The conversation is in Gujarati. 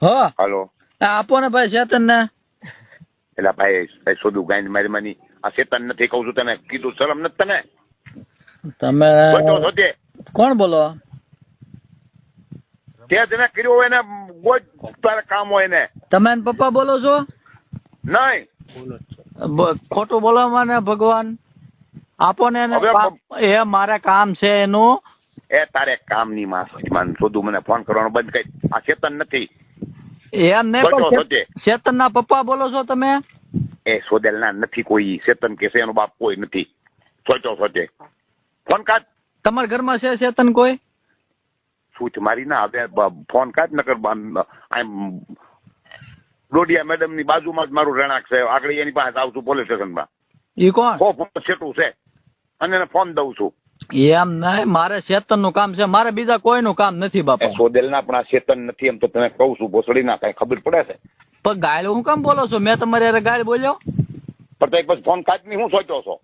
હા હાલો આપો ને ભાઈ ચેતન ને. એટલે ભાઈ સોદું ગાય મારી માની આ શેતાન નથી કહું છું તને કીધું શરમ નથી તને તમે સોચો સોચે કોણ બોલો? તે જેને કર્યું હોય એને ગોજ તારે કામ હોય ને તમે એના પપ્પા બોલો છો? નહીં ખોટું બોલવામાં ને ભગવાન આપો ને એને હવે એ મારે કામ છે એનું. એ તારે કામ ની માં સોદું મને ફોન કરવાનો બંધ કરી આ શેતાન નથી એમ નહીં સોચો પણ સોચે ચેતન ના પપ્પા બોલો છો તમે? એ સોદેલ ના નથી કોઈ શેતન કે છે એનો બાપ કોઈ નથી સોચો સોચે ફોન કાઢ તમારા ઘરમાં છે ચેતન કોઈ? સૂચ મારી ના હવે ફોન કાઢ નકર આમ ડોડિયા મેડમ ની બાજુમાં જ મારું રહેણાંક છે આગળ એની પાસે આવું છું પોલીસ સ્ટેશનમાં ઈ કોણ? છેટું છે અને એને ફોન દઉં છું એમ નહીં મારે ચેતન નું કામ છે મારે બીજા કોઈનું કામ નથી બાપા. સોદેલ ના પણ આ ચેતન નથી એમ તો તને કહું છું ભોસડી ના કઈ ખબર પડે છે પણ ગાયલ હું કામ બોલો છો? મેં તમારી હારે ગાયલ બોલ્યો? પણ તો એક પછી ફોન કાઢ ની હું સોચ્યો છો